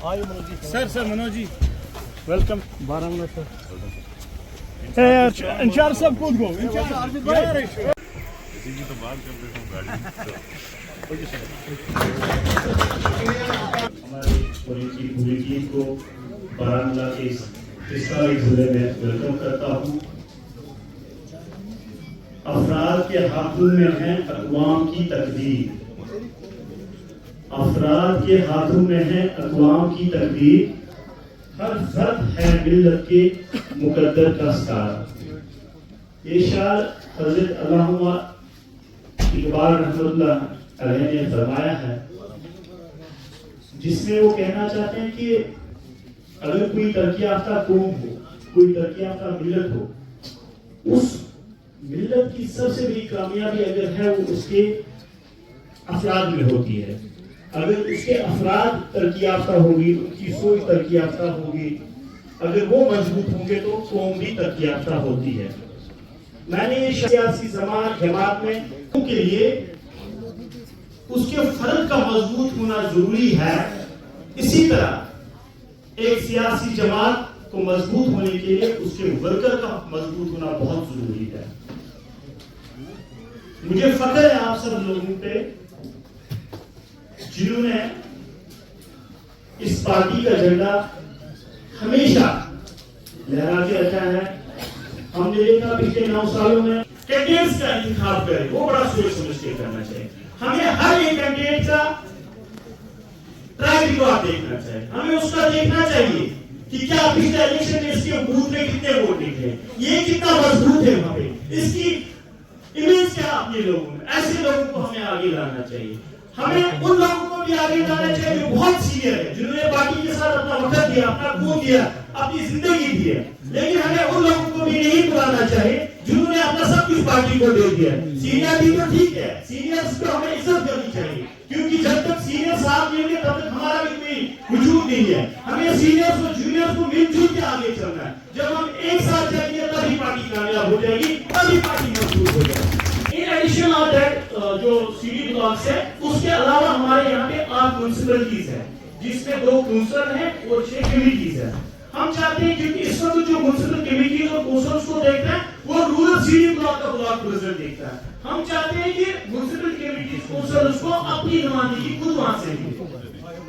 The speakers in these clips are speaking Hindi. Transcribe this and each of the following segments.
आइए Manoj ji. Sir Manoj ji welcome. Baramulla sir. In charge साहब कूद गो। इंचार्ज भाई इसी की तो बात कर रहे हो गाड़ी। हमारी पूरी टीम को बारामूला के इस जिले में वेलकम करता हूँ। अफराद के हाथों में है अक़वाम की तकदीर, अफराद के हाथों में है अक़वाम की तकदीर, हर फर्द है मिल्लत के मुकद्दर का सितारा। ये शार हज़रत अल्लामा इकबाल रहमतुल्लाह अलैह ने फरमाया है, जिसमें वो कहना चाहते हैं कि अगर कोई तरक्की याफ्ता कौम हो, कोई तरक्की याफ्ता मिल्लत हो, उस मिल्लत की सबसे बड़ी कामयाबी अगर है वो उसके अफराद में होती है। अगर उसके अफराद तरक्की याफ्ता होगी, उनकी सोच तरक्की याफ्ता होगी, अगर वो मजबूत होंगे तो कौम भी तरक्की याफ्ता होती है। मैंने ये सियासी जमात में के लिए उसके फर्द का मजबूत होना जरूरी है, इसी तरह एक सियासी जमात को मजबूत होने के लिए उसके वर्कर का मजबूत होना बहुत जरूरी है। मुझे फख्र है आप सब लोगों पे जिन्होंने इस पार्टी का झंडा हमेशा लहरा के रखा है। हमने देखा पिछले 9 सालों में कैंडिडेट्स का इंतखाब करें, वो बड़ा सोच समझ के करना चाहिए। हमें हर एक कैंडिडेट का ट्रैक रिकॉर्ड देखना चाहिए, हमें उसका देखना चाहिए कि क्या पिछले इलेक्शन में इसके बूथ में कितने वोट निकले, ये कितना मजबूत है, वहां पे इसकी इमेज क्या अपने लोगों में। ऐसे लोगों को हमें आगे लाना चाहिए। हमें उन लोगों को भी आगे लाना चाहिए जो बहुत सीनियर है, जिन्होंने पार्टी के साथ अपना वक्त दिया, अपना खून दिया, अपनी जिंदगी दी है। लेकिन हमें उन लोगों को भी नहीं बुलाना चाहिए जिन्होंने अपना सब कुछ पार्टी को दे दिया। सीनियर भी तो ठीक है, सीनियर्स को हमें इज्जत करनी चाहिए, क्योंकि जब तक सीनियर साथ मिलेंगे तब तक हमारा भी कोई वजूद नहीं है। हमें सीनियर्स और जूनियर्स को मिलजुल के आगे चलना है। जब हम एक साथ चलेंगे तभी पार्टी कामयाब हो जाएगी, तभी पार्टी मजबूत हो जाएगी। इन एडिशन ऑफ दैट जो सीडी ब्लॉक्स है, उसके अलावा हमारे यहाँ पे 8 म्युनिसिपैलिटीज है, जिसमें 2 काउंसिलर हैं और 6 कमेटीज है। हम चाहते हैं क्योंकि इस वक्त जो म्युनिसिपल कमेटीज और काउंसिलर्स को देखना है वो रूरल सीडी ब्लॉक का ब्लॉक प्रेसिडेंट देखता है। हम चाहते हैं कि म्युनिसिपल कमेटीज काउंसिलर्स को अपनी नुमाइंदगी खुद वहां से मिले।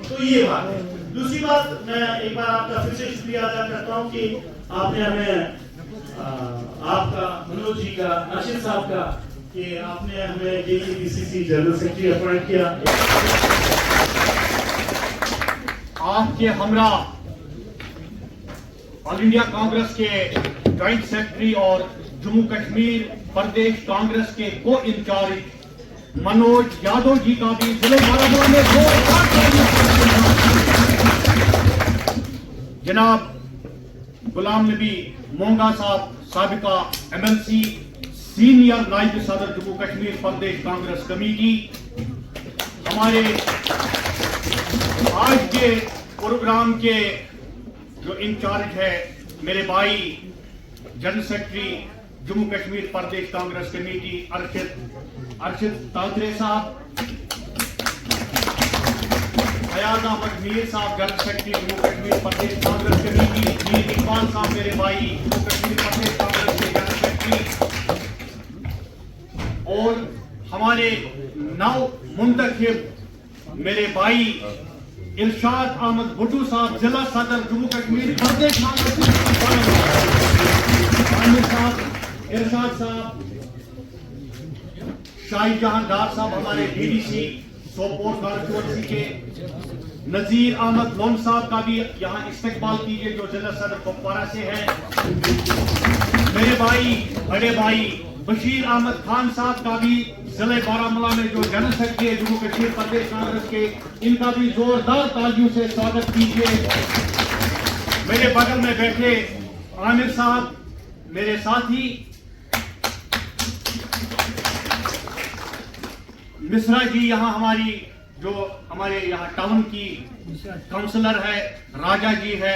तो ये बात है। दूसरी बात, मैं एक बार आपका फिर से शुक्रिया अदा करता हूँ कि आपने हमें आपका मनोज जी का, नाशिद साहब का, कि आपने हमें JKPCC जनरल सेक्रेटरी अपॉइंट किया। आपके हमरा ऑल इंडिया कांग्रेस के जॉइंट सेक्रेटरी और जम्मू कश्मीर प्रदेश कांग्रेस के को इंचार्ज मनोज यादव जी का भी जिले बारामूला में जनाब गुलाम नबी मोंगा साहब, साबिका MLC, सीनियर नायब सदर जम्मू कश्मीर प्रदेश कांग्रेस कमेटी, हमारे आज के प्रोग्राम के जो इंचार्ज है मेरे भाई जनरल सेक्रेटरी जम्मू कश्मीर प्रदेश कांग्रेस कमेटी अर्शद तांत्रे साहब, फयाज अहमद मीर साहब जनरल सेक्रेटरी जम्मू कश्मीर प्रदेश कांग्रेस कमेटी, मीर इकबाल साहब मेरे भाई जम्मू कश्मीर प्रदेश कांग्रेस के जनरल सेक्रेटरी, और हमारे नौ मुंतखब मेरे भाई इरशाद अहमद भुट्टू साहब जिला सदर जम्मू कश्मीर प्रदेश कांग्रेस, आमिर साहब, इरशाद साहब, शाही जहां डार साहब हमारे DDC सोपोर कॉन्स्टिट्यूएंसी के, नजीर अहमद लोन साहब का भी यहाँ इस्तेकबाल कीजिए जो जिला सदर कुपवारा से है। मेरे भाई बड़े भाई बशीर अहमद खान साहब का भी जिले बारामूला में जो जनरल सेक्रेटरी है जम्मू कश्मीर प्रदेश कांग्रेस के, इनका भी जोरदार तालियों से स्वागत कीजिए। मेरे बगल में बैठे आमिर साहब मेरे साथी, मिश्रा जी यहाँ हमारे यहाँ टाउन की काउंसलर है, राजा जी है,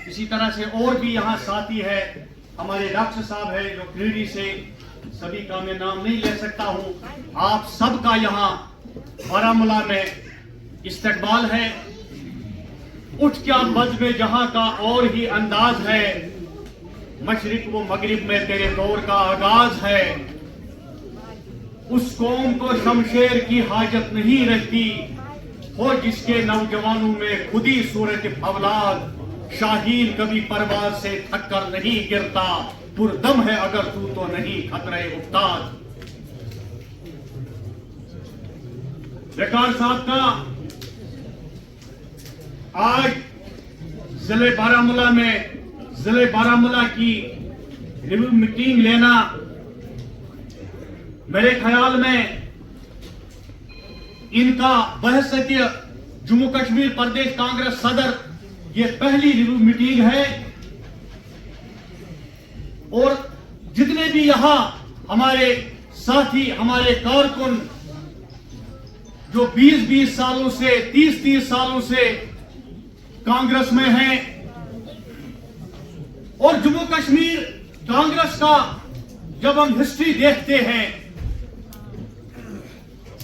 इसी तरह से और भी यहाँ साथी है, हमारे डॉक्टर साहब है जो क्रीडी से, सभी का मैं नाम नहीं ले सकता हूँ। आप सबका यहाँ बारामूला में इस्तकबाल है। उठ क्या बज़ में जहां का और ही अंदाज है, मशरिक व मगरिब में तेरे दौर का आगाज है। उस कौम को शमशेर की हाजत नहीं रहती, हो जिसके नौजवानों में खुदी सूरत फवलाद। शाहीन कभी परवाज से थक कर नहीं गिरता, पुरदम है अगर तू तो नहीं खतरे उस्ताद। वकार साहब का आज जिले बारामूला की रिव्यू मीटिंग लेना मेरे ख्याल में इनका बहसतीय जम्मू कश्मीर प्रदेश कांग्रेस सदर ये पहली रिव्यू मीटिंग है। और जितने भी यहां हमारे साथी, हमारे कारकुन जो 20-20 सालों से 30-30 सालों से कांग्रेस में हैं, और जम्मू कश्मीर कांग्रेस का जब हम हिस्ट्री देखते हैं,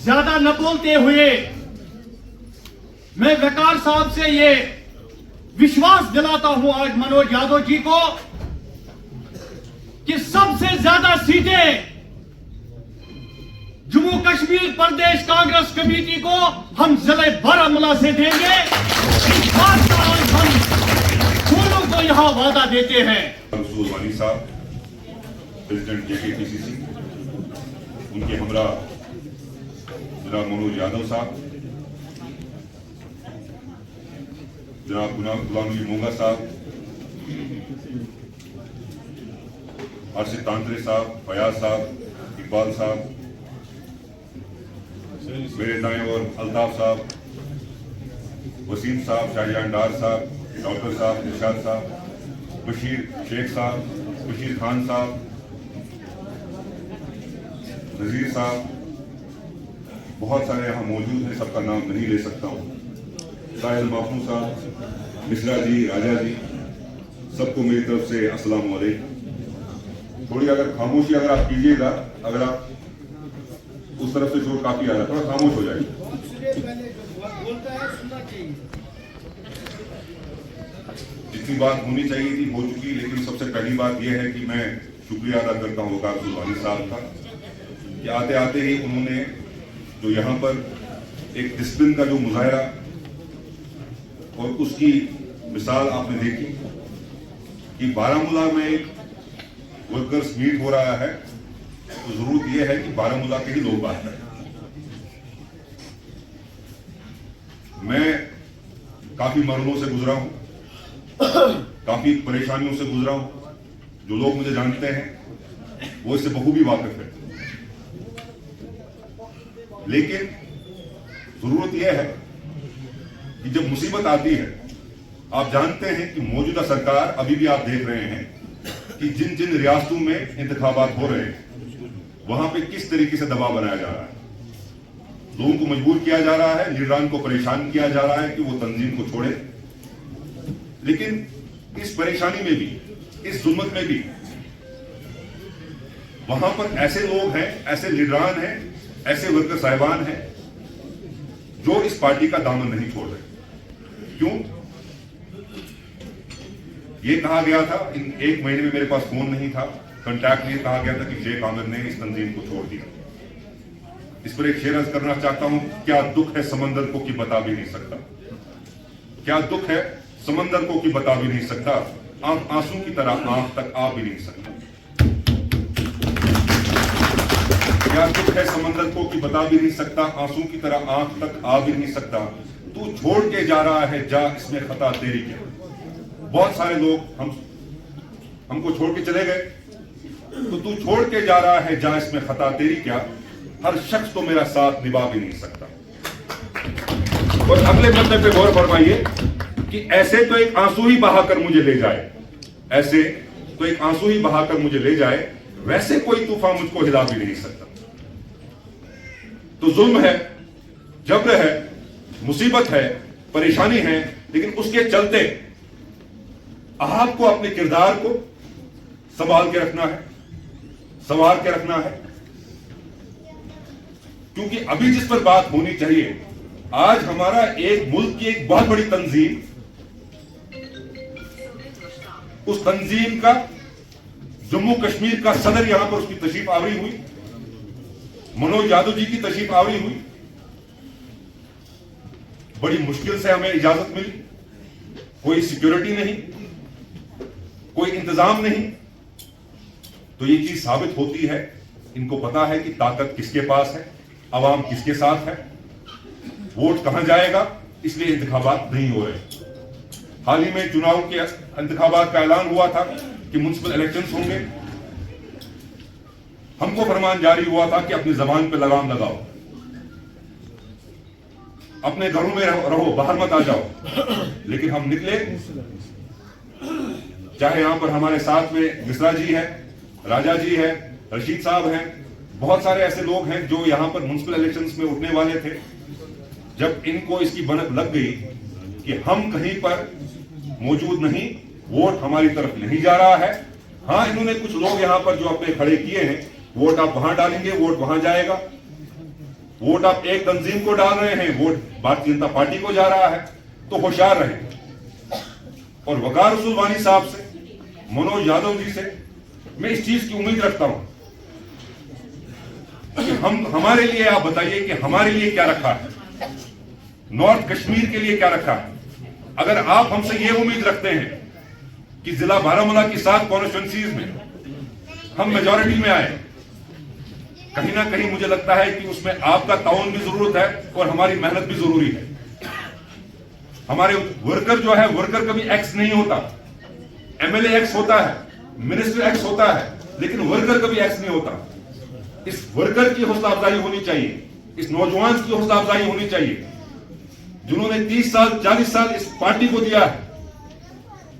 ज्यादा न बोलते हुए मैं वकार साहब से ये विश्वास दिलाता हूं आज मनोज यादव जी को कि सबसे ज्यादा सीटें जम्मू कश्मीर प्रदेश कांग्रेस कमेटी को हम जिले बारामूला से देंगे। इस बात का आज हम दोनों को यहां वादा देते हैं। वानी साहब प्रेसिडेंट JKPCC, उनके हमरा जनाब मनोज यादव साहब, जनाब गुलाम नबी मोंगा साहब, अर्शिद तांत्रे साहब, फयाज साहब, इकबाल साहब, मेरे दाएं और अल्ताफ साहब, वसीम साहब, शाहजहान डार साहब, डॉक्टर साहब, इरशाद साहब, बशीर शेख साहब, बशीर खान साहब, नजीर साहब, बहुत सारे यहाँ मौजूद हैं, सबका नाम नहीं ले सकता हूँ। साहिल बापू साहब, मिश्रा जी, राजा जी, सबको मेरी तरफ से अस्सलाम वालेकुम। थोड़ी अगर खामोशी अगर आप कीजिएगा, अगर आप उस तरफ से शोर काफी आ रहा है, थोड़ा खामोश हो जाएगा। जितनी बात होनी चाहिए थी हो चुकी, लेकिन सबसे पहली बात यह है कि मैं शुक्रिया अदा करता हूँ वकार वानी साहब का कि आते आते ही उन्होंने जो यहाँ पर एक डिसिप्लिन का जो मुजाहरा और उसकी मिसाल आपने देखी कि बारामूला में एक वर्कर्स मीट हो रहा है, तो जरूरत यह है कि बारामूला के ही लोग बात करें। मैं काफी मरहलों से गुजरा हूं, काफी परेशानियों से गुजरा हूं। जो लोग मुझे जानते हैं वो इससे बखूबी वाकिफ है, लेकिन जरूरत यह है कि जब मुसीबत आती है, आप जानते हैं कि मौजूदा सरकार, अभी भी आप देख रहे हैं कि जिन जिन रियासतों में इंतखाबात हो रहे हैं वहां पे किस तरीके से दबाव बनाया जा रहा है। लोगों को मजबूर किया जा रहा है, लीडरान को परेशान किया जा रहा है कि वो तंजीम को छोड़े। लेकिन इस परेशानी में भी, इस जुल्मत में भी वहां पर ऐसे लोग हैं, ऐसे लीडरान हैं, ऐसे वर्कर साहिबान हैं जो इस पार्टी का दामन नहीं छोड़ रहे। क्यों? ये कहा गया था, इन एक महीने में मेरे पास फोन नहीं था, कांटेक्ट नहीं, कहा गया था कि शेख आमिर ने इस तंजीम को छोड़ दिया। इस पर एक शेर अर्ज करना चाहता हूं, क्या दुख है समंदर को कि बता भी नहीं सकता। क्या दुख है समंदर को कि बता भी नहीं सकता, आप आंसू की तरह आंख तक आ भी नहीं सकता। क्या दुख है समंदर को कि बता भी नहीं सकता, आंसू की तरह आंख तक आ भी नहीं सकता। तू छोड़ के जा रहा है, जा इसमें खता तेरी क्या। बहुत सारे लोग हमको छोड़ के चले गए, तो तू छोड़ के जा रहा है, जा इसमें खता तेरी क्या। हर शख्स तो मेरा साथ निभा भी नहीं सकता। और अगले बंदे पे गौर फरमाइए कि ऐसे तो एक आंसू ही बहाकर मुझे ले जाए, ऐसे तो एक आंसू ही बहाकर मुझे ले जाए, वैसे कोई तूफान मुझको हिला भी नहीं सकता। तो जुल्म है, जबर है, मुसीबत है, परेशानी है, लेकिन उसके चलते आपको अपने किरदार को संभाल के रखना है, संवार के रखना है। क्योंकि अभी जिस पर बात होनी चाहिए, आज हमारा एक मुल्क की एक बहुत बड़ी तंजीम उस तंजीम का जम्मू कश्मीर का सदर यहां पर उसकी तशरीफ आवरी हुई, मनोज यादव जी की तशरीफ आवरी हुई। बड़ी मुश्किल से हमें इजाजत मिली, कोई सिक्योरिटी नहीं, कोई इंतजाम नहीं। तो ये चीज साबित होती है, इनको पता है कि ताकत किसके पास है, अवाम किसके साथ है, वोट कहां जाएगा, इसलिए इंतखाबात नहीं हो रहे। हाल ही में चुनाव के इंतखाबात का ऐलान हुआ था कि म्युनिसिपल इलेक्शंस होंगे। हमको फरमान जारी हुआ था कि अपनी जबान पे लगाम लगाओ, अपने घरों में रहो, बाहर मत आ जाओ। लेकिन हम निकले, चाहे यहां पर हमारे साथ में मिश्रा जी है, राजा जी है, रशीद साहब हैं, बहुत सारे ऐसे लोग हैं जो यहां पर म्युनिसिपल इलेक्शंस में उठने वाले थे। जब इनको इसकी भनक लग गई कि हम कहीं पर मौजूद नहीं, वोट हमारी तरफ नहीं जा रहा है, हां इन्होंने कुछ लोग यहां पर जो अपने खड़े किए हैं, वोट आप वहां डालेंगे, वोट वहां जाएगा, वोट आप एक तंजीम को डाल रहे हैं, वोट भारतीय जनता पार्टी को जा रहा है, तो होशियार रहे। और वकार रसूल वानी साहब से, मनोज यादव जी से मैं इस चीज की उम्मीद रखता हूं कि हमारे लिए आप बताइए कि हमारे लिए क्या रखा है, नॉर्थ कश्मीर के लिए क्या रखा है। अगर आप हमसे ये उम्मीद रखते हैं कि जिला बारामूला की 7 कॉन्स्टिट्यूंसीज में हम मेजॉरिटी में आए, कहीं ना कहीं मुझे लगता है कि उसमें आपका ताउन भी जरूरत है और हमारी मेहनत भी जरूरी है। हमारे वर्कर जो है, वर्कर कभी एक्स नहीं होता, एमएलए एक्स होता है, मिनिस्टर एक्स होता है, लेकिन वर्कर कभी एक्स नहीं होता। इस वर्कर की हौसला अफजाई होनी चाहिए, इस नौजवान की हौसला अफजाई होनी चाहिए, जिन्होंने 30 साल 40 साल इस पार्टी को दिया है,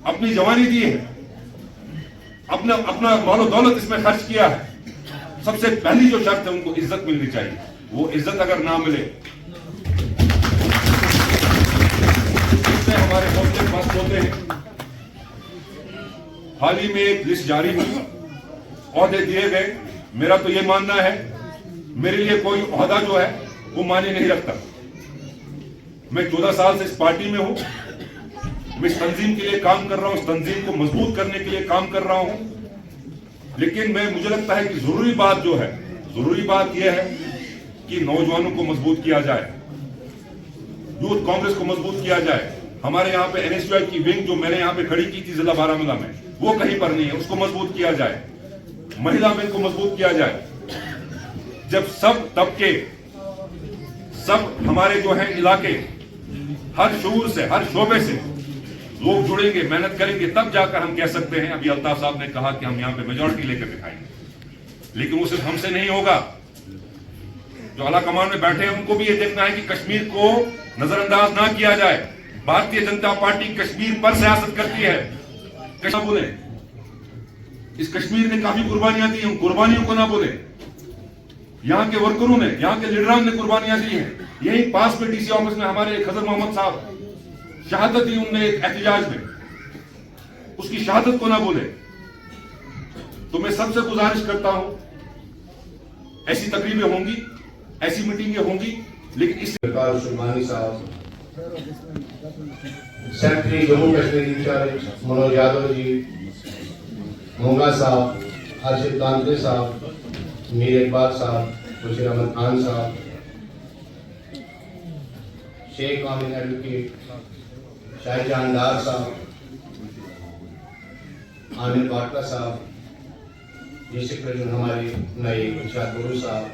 अपनी जवानी दी है, अपना मालो दौलत इसमें खर्च किया है। सबसे पहली जो शर्त है, उनको इज्जत मिलनी चाहिए। वो इज्जत अगर ना मिले, इससे हमारे हौसले मस्त होते हैं। हाल ही में एक लिस्ट जारी हुई, ओहदे दिए गए। मेरा तो ये मानना है, मेरे लिए कोई ओहदा जो है वो मायने नहीं रखता। मैं 14 साल से इस पार्टी में हूं, मैं इस तंजीम के लिए काम कर रहा हूं, इस तंजीम को मजबूत करने के लिए काम कर रहा हूं। लेकिन मुझे लगता है कि जरूरी बात जो है, जरूरी बात यह है कि नौजवानों को मजबूत किया जाए, यूथ कांग्रेस को मजबूत किया जाए। हमारे यहाँ पे एनएसयूआई की विंग जो मैंने यहाँ पे खड़ी की थी जिला बारामूला में, वो कहीं पर नहीं है, उसको मजबूत किया जाए। महिला विंग को मजबूत किया जाए। जब सब तबके, सब हमारे जो है इलाके, हर शूर से, हर शोबे से लोग जुड़ेंगे, मेहनत करेंगे, तब जाकर हम कह सकते हैं। अभी अल्ताफ साहब ने कहा कि हम यहाँ पे मेजॉरिटी लेकर दिखाएंगे, लेकिन वो सिर्फ हमसे नहीं होगा। जो आला कमान में बैठे हैं उनको भी ये देखना है कि कश्मीर को नजरअंदाज ना किया जाए। भारतीय जनता पार्टी कश्मीर पर सियासत करती है। कैसा बोले, इस कश्मीर ने काफी कुर्बानियां दी, उन कुर्बानियों को ना बोले। यहाँ के वर्करों ने, यहाँ के लीडरान ने कुर्बानियां दी हैं। यही पास में डीसी ऑफिस में हमारे खजर मोहम्मद साहब शहादत दी उनने एक एहतजाज में, उसकी शहादत को ना बोले। तो मैं सबसे गुजारिश करता हूं, ऐसी तकरीबें होंगी, ऐसी मीटिंगें होंगी, लेकिन इस शुमानी साहब, सेक्रेटरी जम्मू कश्मीर इंचार्ज मनोज यादव जी, मोंगा साहब, अर्शद कांते साहब, मीर इकबाल साहब, बशीर अहमद खान साहब, शेख आमिर एडवोकेट, शाहजहान डार साहब, आमिर बाटला साहब, डिस्ट्रिक्ट प्रेसिडेंट हमारे नए इरशाद गुरु साहब,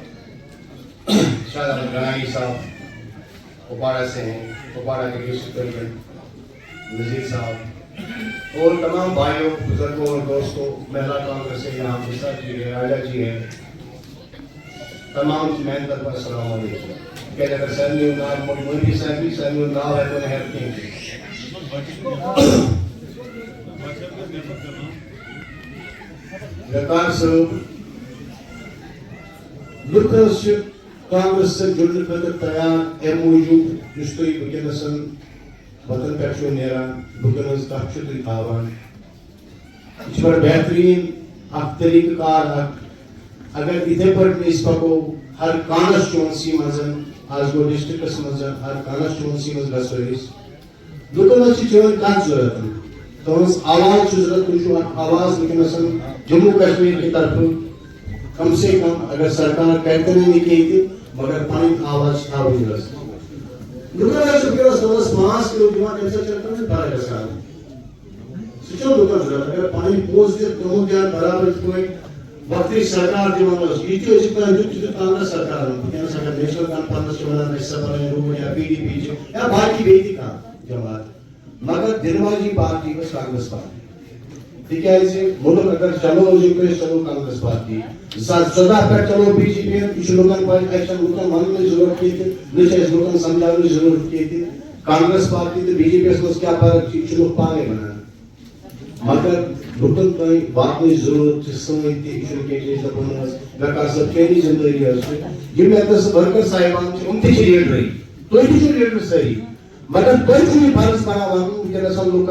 शाह अहमद गनाई साहब कुपवाड़ा से हैं, कुपवाड़ा के डिस्ट्रिक्ट प्रेसिडेंट नजीर साहब, और तमाम भाइयों, बुजुर्गों और दोस्तों, महिला कांग्रेस से यहाँ मिश्रा जी है, राजा जी है, तमाम मेहनत पर सलाम अलैकुम। Get a assembly now, Multi assembly now are going to have things. Gakar sir, Lucas Congress जुड़ने पर तैयार MOU जिसको बुकेनसन वतन पेट्रोनेरा बुकेनस काफी आवान इस पर बेहतरीन आप तरीक़ाकार अगर इधर पर इस पर को हर कॉन्स्टिट्यूंसी मज़न आज वो डिस्ट्रिक्ट मज़न हर कॉन्स्टिट्यूंसी मज़न गसोइस बुकेनस चीज़ों का ज़रूरत है तुम आवाज जरूरत आवाज वनकन जम्मू कश्मीर की तरफ कम से कम अगर सरकार कहते नहीं कि मगर पानी आवाज थावन दुकान दोस 5 किलो दिवान ऐसा चलता है बारह का सुचो दुकान जरूरत अगर पानी पोस दे तो ध्यान बराबर कोई वक्ती सरकार दिवान इति जितना जो कांग्रेस सरकार है सरकार नेशनल कॉन्फ्रेंस चुनाव में सब बने रूम या पीडीपी या बाकी बेटी का जमात मगर दिनवाजी पार्टी को कांग्रेस पार्टी ठीक है इसे मुल्क अगर चलो चलो कांग्रेस पार्टी सदा पर चलो बीजेपी कुछ लोगों पर एक्शन लोगों मन में जरूरत की थी नीचे लोगों समझाने की जरूरत की थी कांग्रेस पार्टी तो बीजेपी से क्या फर्क कुछ लोग पाने बना मगर लोगों को बात में जरूरत समय थी के लिए सब बेकार सब केनी जिंदगी है उसमें ये मैं तो वर्कर साहिबान उनकी लीडर रही तो ही लीडर सही मगर कोई भी फर्ज बना वालों के सब लोग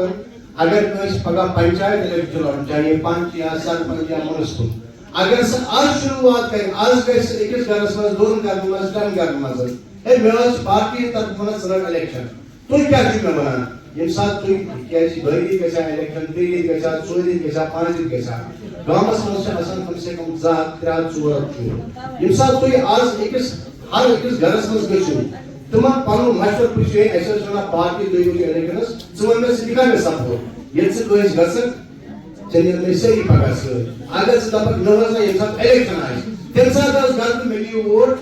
अगर कोई पगा पंचायत इलेक्शन चाहिए 5 या 7 या मुनिसिपल अगर से आज शुरुआत करें आज कैसे एक घर में दोन घर में स्टैंड घर में है मेरा पार्टी तक में सर इलेक्शन तो क्या चीज में बनाना ये साथ तो क्या चीज भरी कैसा इलेक्शन तेरी कैसा चोरी कैसा पांच कैसा गांव में से आसान कम से कम जात त्रा चोर ये साथ तो आज एक हर एक घर में गयो तुम पानो मशवर पुछे ऐसा सुना पार्टी दोई इलेक्शनस सुमन में सिखा में सबको ये से कोई गसन चलिए में सही पगा से अगर से तब नवसा ये सब इलेक्शन आए तेरे साथ आज घर में मिली वोट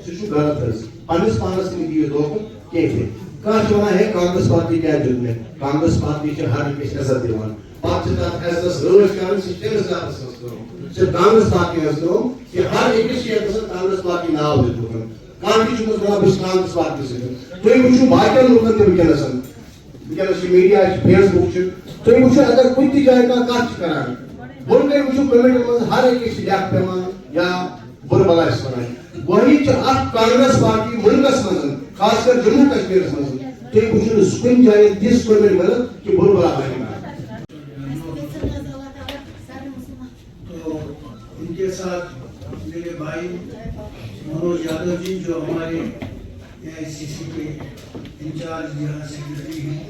सुशु गलत है पानस में दिए दो के थे कहां चुना है कांग्रेस पार्टी क्या जुर्म है कांग्रेस पार्टी के हर एक इज्जत दिवान पार्टी का एसएस रोजगार सिस्टम से आप करो सिर्फ कांग्रेस पार्टी है तो कि हर एक के कांग्रेस पार्टी ना हो तो कांग्रेस को बड़ा कांग्रेस पार्टी से तो ये कुछ बाकी लोगों के विकलन because media is Facebook तो ये मुझे अगर कोई भी जाएगा कास्ट कराने बोल के मुझे कमेंट में हर एक सियाक पेमान या बुरबला इस बनाए वही जो आप कांग्रेस पार्टी मुल्क में खासकर जम्मू कश्मीर में तो ये मुझे स्पिन जाए जिस कमेंट में कि बुरबला बनेगा तो इनके साथ मेरे भाई मनोज यादव जी जो हमारे AICC के इंचार्ज यहाँ सेक्रेटरी हैं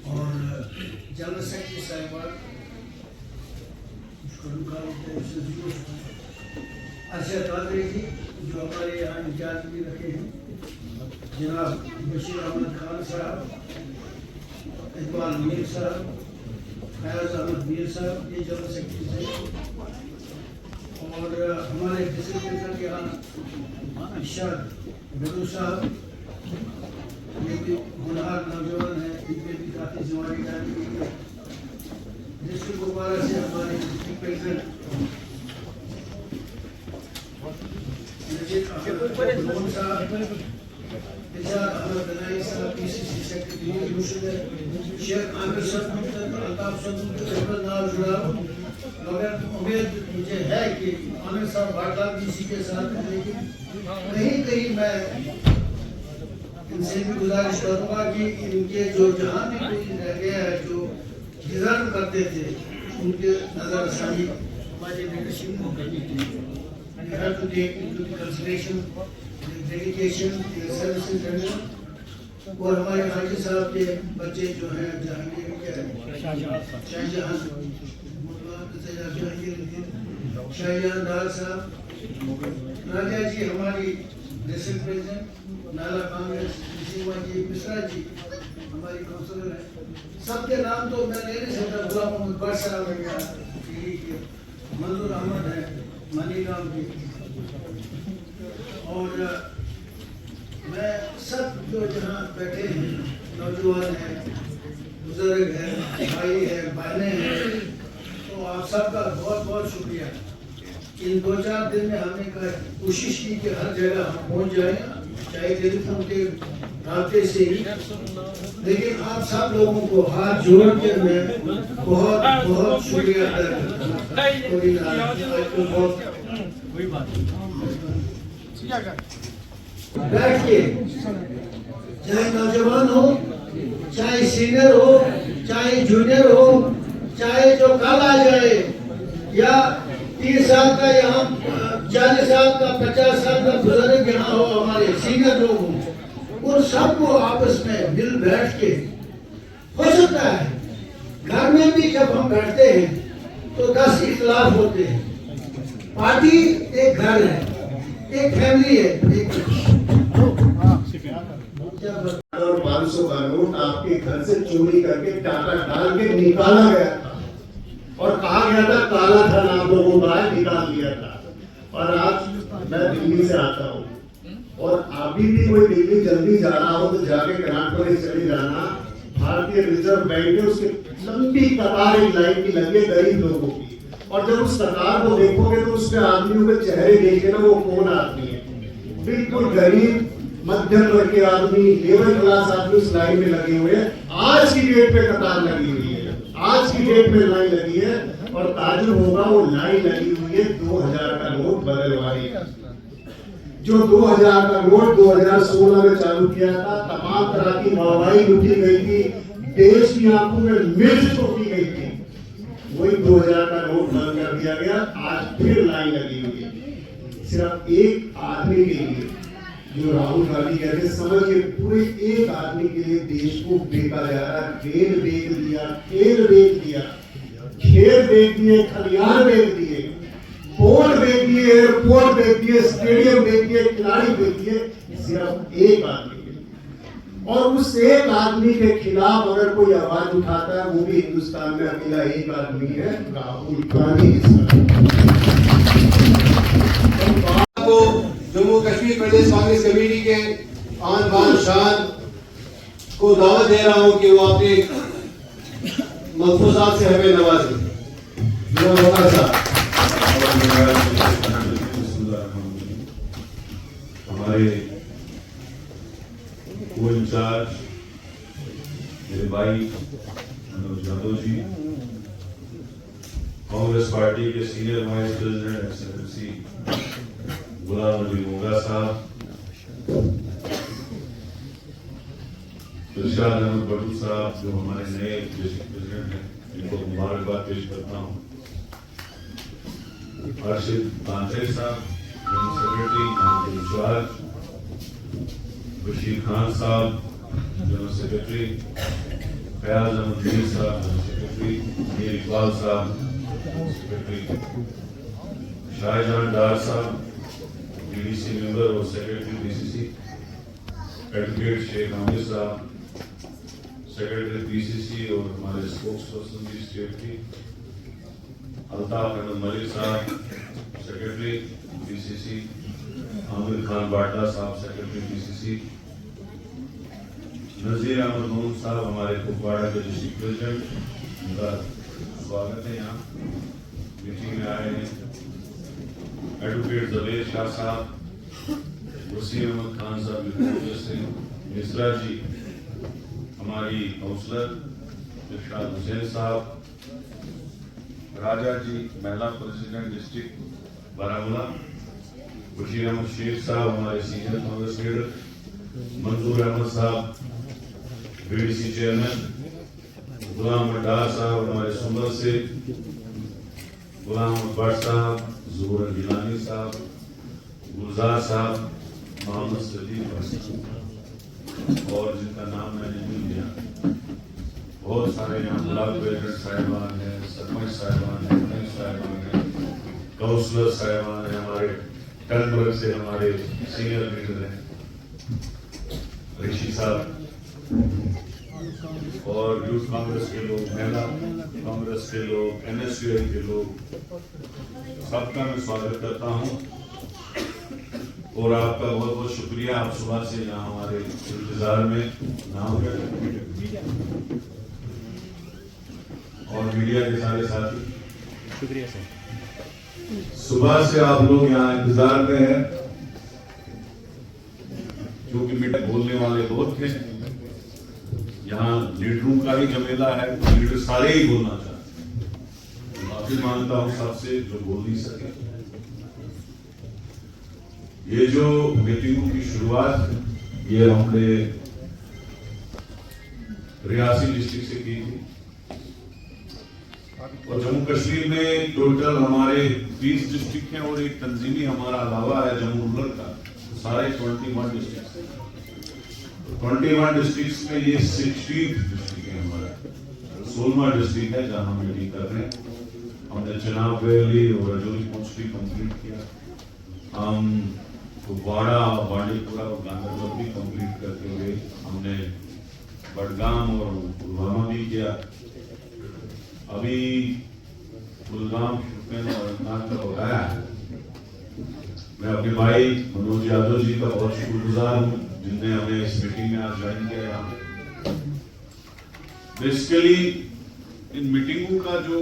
और जनरल सेक्रेटरी साहिबान अर्शद कादरी जी जो हमारे यहाँ इंचार्ज भी रखे हैं जनाब बशीर अहमद खान साहब इकबाल मीर साहब फयाज अहमद मीर साहब ये जनरल सेक्रेटरी हैं और हमारे डिस्ट्रिक्ट के यहाँ इरशाद गुरु साहब ये भी होनहार नौजवान है इनपे भी काफी जिम्मेदारी डाली गई है डिस्ट्रिक्ट कुपवारा से हमारे district president PCC secretary Sheikh Aamir sahab Altaf साहब नाम जुड़ा मगर उम्मीद मुझे है कि आमिर साहब वार्ता भी इसी के साथ है लेकिन कहीं कहीं मैं इनसे भी गुजारिश करूंगा कि इनके जो जहाँ भी कोई रह गया है जो डिजर्व करते थे उनके नजरसानी हमारे लीडरशिप को करनी चाहिए We have to take into consideration the dedication, the services rendered और हमारे हाजी साहब के बच्चे जो हैं जहांगीर शाहजहां शाहजहां दार साहब राजा जी हमारी डिस्ट्रिक्ट प्रेसिडेंट नाला कांग्रेस जी मिश्रा जी हमारी काउंसिलर है सबके नाम तो मैं ले नहीं सकता गुलाम मोहम्मद बट साहब है मंजूर अहमद है मनीराम जी और मैं सब जो जहाँ बैठे हैं नौजवान हैं बुजुर्ग हैं भाई हैं बहनें हैं तो आप सबका बहुत बहुत शुक्रिया इन 2-4 दिन में हमने कोशिश की कि हर जगह हम पहुँच जाएं चाहे टेलीफोन के रास्ते से ही लेकिन आप सब लोगों को हाथ जोड़ के मैं बहुत बहुत शुक्रिया अदा करता हूँ बैठिए चाहे नौजवान हो चाहे सीनियर हो चाहे जूनियर हो चाहे जो कल आ जाए या 30 साल का यहाँ 40 साल का 50 साल का बुजुर्ग यहाँ हो हमारे सीनियर लोग हों उन सबको आपस में मिल बैठ के हो सकता है घर में भी जब हम बैठते हैं तो 10 इख्तिलाफ होते हैं। पार्टी एक घर है, एक फैमिली है, और 500 का नोट आपके घर से चोरी करके टाका डाल के निकाला गया था और कहा गया था काला धन आप लोगों का निकाल दिया था। और आज मैं दिल्ली से आता हूँ और अभी भी कोई दिल्ली जल्दी जा रहा हो तो जाके कर्नाटक में चले जाना। भारतीय रिजर्व बैंक में उसकी लंबी कतार एक लाइन की लगी है गरीब लोगों की, और जब उस कतार को देखोगे तो उसमें आदमियों के चेहरे देखे ना वो कौन आदमी है। बिल्कुल गरीब मध्यम वर्ग के आदमी, लेबर क्लास आदमी उस लाइन में लगे हुए हैं। आज की डेट पे कतार लगी हुई है, आज की डेट में लाइन लगी है। और ताजुब होगा वो लाइन लगी हुई है 2000 का नोट बदलवाने का। जो 2000 का नोट 2016 में चालू किया था, तमाम तरह की वाहवाही लूटी गई थी, देश की आंखों में मिर्च टोकी गई थी। वही 2000 का नोट बंद कर दिया गया। आज फिर लाइन लगी हुई है सिर्फ एक आदमी के लिए, जो राहुल गांधी कहते समझिए पूरे एक आदमी के लिए देश को बेचा जा रहा है। रेल बेच दिया, खेल बेच दिया, खेल बेच दिए, खलियान बेच दिए, पोर्ट बेच दिए, एयरपोर्ट बेच दिए, स्टेडियम बेच दिए, खिलाड़ी बेच दिए, सिर्फ एक आदमी के लिए। और उस एक आदमी के खिलाफ अगर कोई आवाज उठाता है वो भी हिंदुस्तान में अकेला एक आदमी है, राहुल गांधी। को जम्मू कश्मीर प्रदेश कांग्रेस कमेटी के आन बान शान को दावत दे रहा हूं कि वो अपने मलफूजात से हमें नवाजें। हमारे को इंचार्ज मेरे भाई मनोज यादव जी, कांग्रेस पार्टी के senior vice president excellency Ghulam Nabi Moga साहब, इरशाद अहमद भट्टू साहब जो हमारे नए डिस्ट्रिक्ट प्रेसिडेंट हैं, इनको मुबारकबाद पेश करता हूँ। अर्शिद तांत्रे साहब जनरल सेक्रेटरी नाम इंचार्ज, बशीर खान साहब जनरल सेक्रेटरी, फयाज अहमद मीर साहब जनरल सेक्रेटरी, मीर इकबाल साहब secretary, Shahjahan Dar sahab DDC member और secretary DCC, advocate Sheikh Aamir sahab secretary PCC और हमारे स्पोक्स पर्सन भी स्टेट की, अल्ताफ अहमद मलिक साहब सेक्रेटरी पीसीसी, आमिर खान बाटला साहब सेक्रेटरी पीसीसी, नजीर अहमद मोहन साहब हमारे कुपवाड़ा के डिस्ट्रिक्ट प्रेसिडेंट, उनका स्वागत है यहाँ मीटिंग में आए हैं। एडवोकेट जवेद शाह साहब, वसीम अहमद खान साहब से, मिश्रा जी हमारी काउंसलर, इरशाद हुसैन साहब, राजा जी महिला प्रेसिडेंट डिस्ट्रिक्ट बारामूला, बशीर अहमद शेख साहब हमारे सीनियर कांग्रेस लीडर, मंजूर अहमद साहब बीडीसी चेयरमैन, गुलाम डार साहब हमारे सुंदर से, गुलाम भट्ट साहब, ज़ुहूर गिलानी साहब, गुलजार साहब, मोहम्मद सदीक और जिनका नाम मैंने नहीं लिया, बहुत सारे यहाँ ब्लॉक प्रेसिडेंट साहिबान हैं, सरपंच साहिबान हैं, पंच साहिबान हैं, काउंसलर साहिबान हैं, हमारे टनबर्ग से हमारे सीनियर लीडर हैं ऋषि साहब, और यूथ कांग्रेस के लोग, महिला कांग्रेस के लोग, एनएसयूआई के लोग, सबका मैं स्वागत करता हूँ और आपका बहुत बहुत शुक्रिया। आप सुबह से यहाँ हमारे इंतजार में नाम कर और मीडिया के सारे साथी, शुक्रिया सर। सुबह से आप लोग यहाँ इंतजार में हैं क्योंकि मीडिया बोलने वाले बहुत थे। यहाँ लीडरों का ही जमेला है, तो लीडर सारे ही बोलना चाहते हैं। माफी मांगता हूँ सबसे जो बोल नहीं सके। ये जो मीटिंगों की शुरुआत ये हमने रियासी डिस्ट्रिक्ट से की थी और जम्मू कश्मीर में टोटल हमारे 20 डिस्ट्रिक्ट हैं और एक तंजीमी हमारा अलावा है जम्मू रूरल का, तो सारे 21 डिस्ट्रिक्ट 21 डिस्ट्रिक्ट में ये 16th डिस्ट्रिक्ट है हमारा। सोलमा डिस्ट्रिक्ट है जहां हम मीटिंग कर रहे हैं। हमने चिनाब वैली और राजौरी पहुंच भी कंप्लीट किया। हम कुपवाड़ा, बांडीपुरा और गांधरबल भी कंप्लीट करते हुए हमने बडगाम और पुलवामा भी किया। अभी कुलगाम, शुपियन और अनंतनाग का हो रहा है। मैं अपने भाई मनोज यादव जी का बहुत शुक्रगुजार हूँ जिनने हमें इस मीटिंग में आज ज्वाइन किया। यहाँ बेसिकली इन मीटिंगों का जो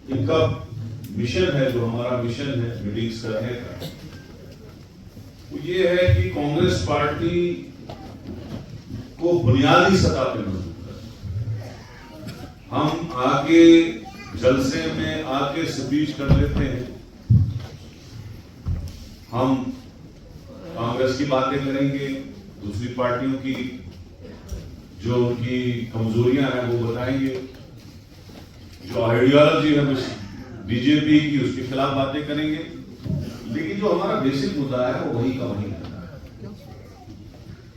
इनका मिशन है, जो हमारा मिशन है मीटिंग्स करने का, वो ये है कि कांग्रेस पार्टी को बुनियादी सतह पर मजबूत करें। हम आगे जलसे में आके स्पीच कर लेते हैं, हम कांग्रेस की बातें करेंगे, दूसरी पार्टियों की जो उनकी कमजोरियां हैं वो बताएंगे, जो आइडियोलॉजी है बीजेपी की उसके खिलाफ बातें करेंगे, लेकिन जो हमारा बेसिक मुद्दा है वो वही का वही रहता है।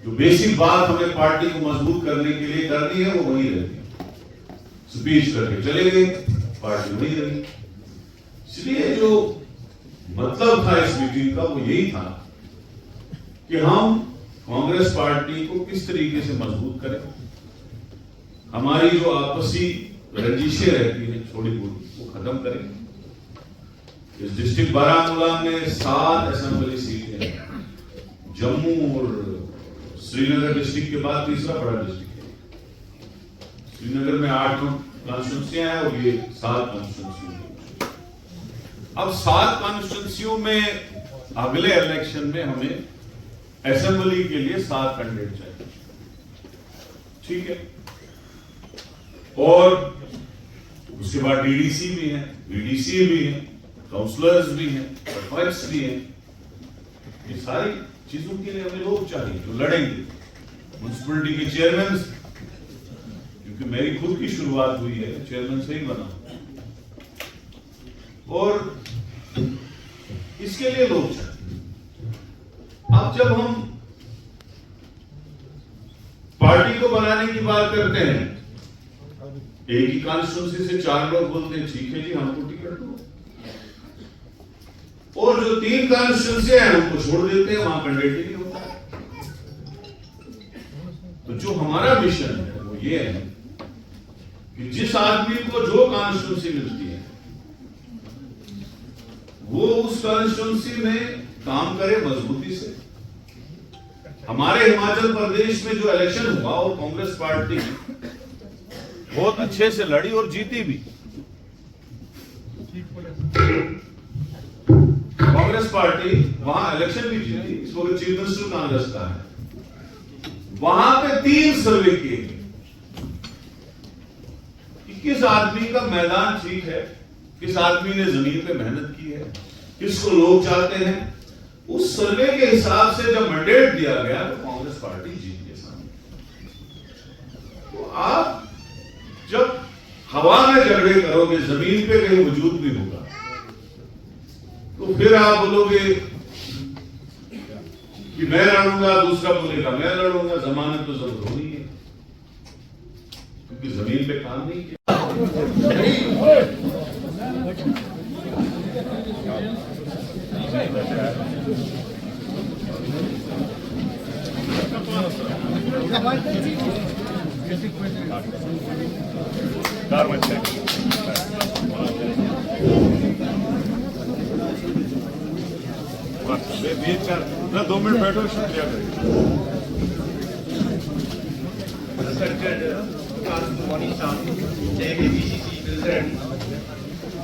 जो बेसिक बात हमें पार्टी को मजबूत करने के लिए करनी है वो वही रहती है। स्पीच करके चले गए, पार्टी वही रही। इसलिए जो मतलब था इस मीटिंग का वो यही था कि हम कांग्रेस पार्टी को किस तरीके से मजबूत करें, हमारी जो आपसी रंजिशें रहती हैं छोटी मोटी वो खत्म करें। इस डिस्ट्रिक्ट बारामूला में 7 असेंबली सीटें हैं। जम्मू और श्रीनगर डिस्ट्रिक्ट के बाद तीसरा बड़ा डिस्ट्रिक्ट है। श्रीनगर में 8 कॉन्स्टिट्यूंसियां हैं और ये 7 कॉन्स्टिट्यूंसी हैं। अब 7 कॉन्स्टिट्यूंसियों में अगले इलेक्शन में हमें असेंबली के लिए 7 कैंडिडेट चाहिए, ठीक है। और उसके बाद डीडीसी भी है, बीडीसी भी है, काउंसलर्स भी हैं, सरपंच भी हैं। ये सारी चीजों के लिए हमें लोग चाहिए जो लड़ेंगे। म्युनिसिपैलिटी के चेयरमैन, क्योंकि मेरी खुद की शुरुआत हुई है चेयरमैन से ही बना, और इसके लिए लोग चाहिए। अब जब हम पार्टी को बनाने की बात करते हैं, एक ही कॉन्स्टिट्यूंसी से 4 लोग बोलते हैं ठीक है जी हमको टिकट दो, और जो 3 कॉन्स्टिट्यूंसी हैं उनको छोड़ देते हैं, वहां कैंडिडेट ही नहीं होता। तो जो हमारा मिशन है वो ये है कि जिस आदमी को जो कॉन्स्टिट्यूंसी मिलती है वो उस कॉन्स्टिट्यूंसी में काम करे मजबूती से। हमारे हिमाचल प्रदेश में जो इलेक्शन हुआ और कांग्रेस पार्टी बहुत अच्छे से लड़ी और जीती भी। कांग्रेस पार्टी वहां इलेक्शन भी जीती, इस वक्त चीफ मिनिस्टर कांग्रेस का है। वहां पे 3 सर्वे किए गए कि किस आदमी का मैदान ठीक है, किस आदमी ने जमीन पे मेहनत की है, किसको लोग चाहते हैं। उस सर्वे के हिसाब से जब मैंडेट दिया गया तो कांग्रेस पार्टी जीत के सामने। तो आप जब हवा में झगड़े करोगे, जमीन पे कहीं वजूद भी होगा, तो फिर आप बोलोगे कि मैं लड़ूंगा, दूसरा बोलेगा मैं लड़ूंगा। जमानत तो जरूर होनी है, क्योंकि जमीन पे काम नहीं किया। बीच कर 2 मिनट बैठो, शुक्रिया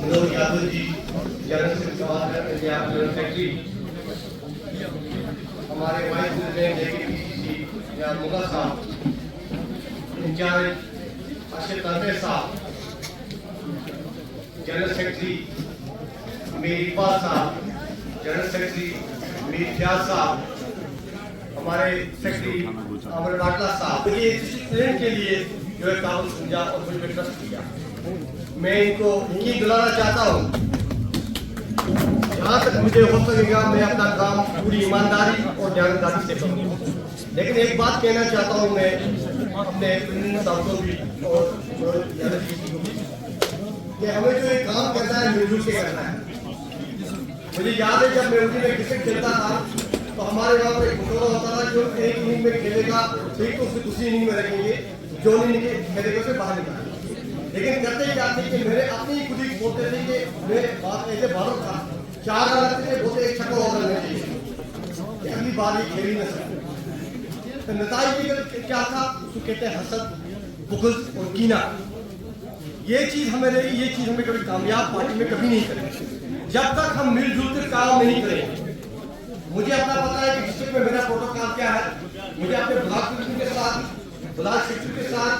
मनोज यादव जी जनरल सेक्रेटरी, हमारे वाइस प्रेसिडेंट मुगा साहब, इंचार्ज अर्शद तानवे साहब, जनरल सेक्रेटरी मीर इकबाल साहब, जनरल सेक्रेटरी मीर फयाज साहब, हमारे सेक्रेटरी अमर बाटला साहब, ये स्टूडेंट के लिए जो है काम समझा और मुझ पर ट्रस्ट किया। मैं इनको यकीन दिलाना चाहता हूँ जहाँ तक मुझे हो सकेगा मैं अपना काम पूरी ईमानदारी और जानकारी से करूँगा। लेकिन एक बात कहना चाहता हूँ मैं अपने साहब को भी और यादव जी को भी कि हमें जो एक काम करना है मिलजुल के करना है। मुझे याद है जब मैं उसी में क्रिकेट खेलता था तो हमारे वहाँ पर एक मुकाबला होता था जो एक इनिंग में खेलेगा ठीक तो उसको दूसरी इनिंग में रखेंगे, जो इनिंग खेलेगा उसे बाहर निकालेंगे। लेकिन करते क्या थे कि मेरे अपने ही खुद ही बोलते थे कि मैं ऐसे भारत था 4 रन रखते थे, बोलते 1 छक्का और करना चाहिए, अगली बार ये खेल ही न सकते। तो नतीजा क्या था, उसको कहते हैं हसद, बुग़्ज़ और कीना। ये चीज हमें कभी कामयाब पार्टी में कभी नहीं करेंगे जब तक हम मिलजुल कर काम नहीं करेंगे। मुझे अपना पता है कि डिस्ट्रिक्ट में मेरा प्रोटोकॉल क्या है। मुझे अपने ब्लॉक प्रेसिडेंट के साथ, ब्लॉक सेक्रेटरी के साथ,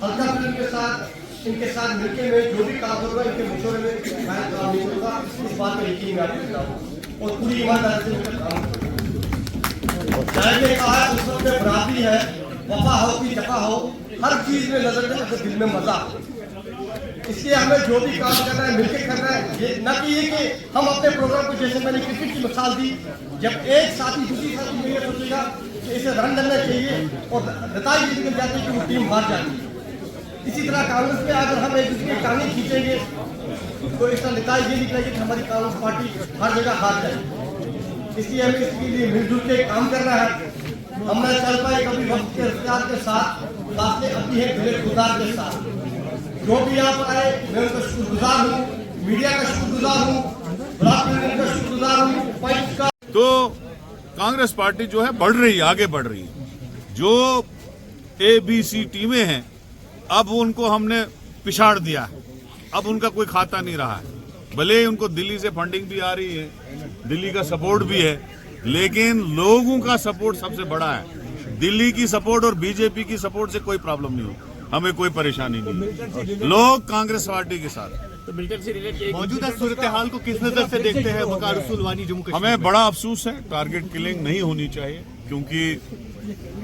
हल्का प्रेसिडेंट के साथ, इनके साथ मिलकर मैं जो भी काम करूंगा इनके मशवरे में मैं काम नहीं करूंगा। इस बात पर यकीन मैं करता हूँ और पूरी ईमानदारी से मिलकर काम करूंगा। चाहे मैं कहा उस वक्त में बराबरी है, वफा हो कि जफा हो, हर चीज में नजर है तो दिल में मजा। इसलिए हमें जो भी काम करना है मिलकर करना है। ये न कि ये कि हम अपने प्रोग्राम को, जैसे मैंने क्रिकेट की मिसाल दी, जब एक साथी दूसरी साथी में ये सोचेगा कि इसे रन करना चाहिए और नतीजे ये निकल जाते हैं कि वो टीम हार जाती है। इसी तरह कांग्रेस में अगर हम एक दूसरे की टांगें खींचेंगे तो इसका नतीजा ये निकलेगा कि हमारी कांग्रेस पार्टी हर जगह हार जाएगी। इसलिए हमें इसके लिए मिलजुल के काम करना है। हम न चल पाए कभी वक्त के रफ्तार के साथ, रास्ते अपनी है दिले गुजार के साथ। जो भी यहाँ पर आए मैं उनका शुक्रगुजार हूँ, मीडिया का शुक्रगुजार हूँ, ब्लॉक प्रेसिडेंट का शुक्रगुजार हूँ, उपायुक्त का। तो कांग्रेस पार्टी जो है बढ़ रही है, आगे बढ़ रही है। जो ABC टीमें हैं अब उनको हमने पिछाड़ दिया है, अब उनका कोई खाता नहीं रहा है। भले ही उनको दिल्ली से फंडिंग भी आ रही है, दिल्ली का सपोर्ट भी है, लेकिन लोगों का सपोर्ट सबसे बड़ा है। दिल्ली की सपोर्ट और बीजेपी की सपोर्ट से कोई प्रॉब्लम नहीं हो, हमें कोई परेशानी नहीं। लोग कांग्रेस पार्टी के साथ। तो मिलिटेंट से रिलेटेड मौजूदा सूरत हाल को किस नजर से देखते हैं वकार सुलवानी जम्मू कश्मीर? हमें बड़ा अफसोस है, टारगेट किलिंग नहीं होनी चाहिए क्योंकि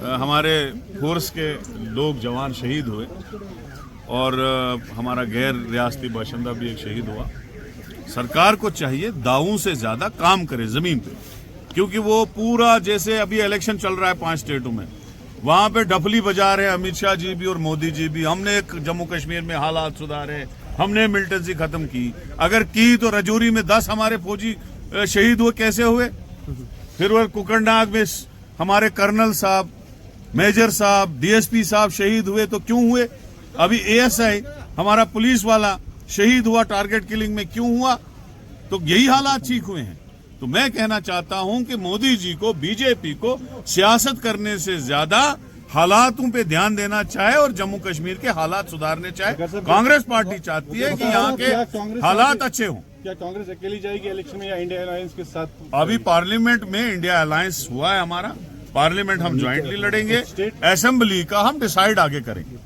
हमारे फोर्स के लोग जवान शहीद हुए और हमारा गैर रियासती बाशिंदा भी एक शहीद हुआ। सरकार को चाहिए दावों से ज्यादा काम करे जमीन पे, क्योंकि वो पूरा जैसे अभी इलेक्शन चल रहा है 5 स्टेटों में, वहां पे डफली बजा रहे अमित शाह जी भी और मोदी जी भी। हमने जम्मू कश्मीर में हालात सुधारे, हमने मिलिटेंसी खत्म की। अगर की तो रजौरी में 10 हमारे फौजी शहीद हुए, कैसे हुए? फिर वो कुकरनाग में हमारे कर्नल साहब, मेजर साहब, DSP साहब शहीद हुए, तो क्यों हुए? अभी ASI हमारा पुलिस वाला शहीद हुआ, टारगेट किलिंग में क्यों हुआ? तो यही हालात ठीक हुए हैं। तो मैं कहना चाहता हूं कि मोदी जी को, बीजेपी को सियासत करने से ज्यादा हालातों पे ध्यान देना चाहे और जम्मू कश्मीर के हालात सुधारने चाहे। कांग्रेस पार्टी चाहती है कि यहाँ के हालात अच्छे हों। क्या कांग्रेस अकेली जाएगी इलेक्शन में या इंडिया अलायंस के साथ? अभी पार्लियामेंट में इंडिया अलायंस हुआ है हमारा, पार्लियामेंट हम ज्वाइंटली लड़ेंगे, असेंबली का हम डिसाइड आगे करेंगे।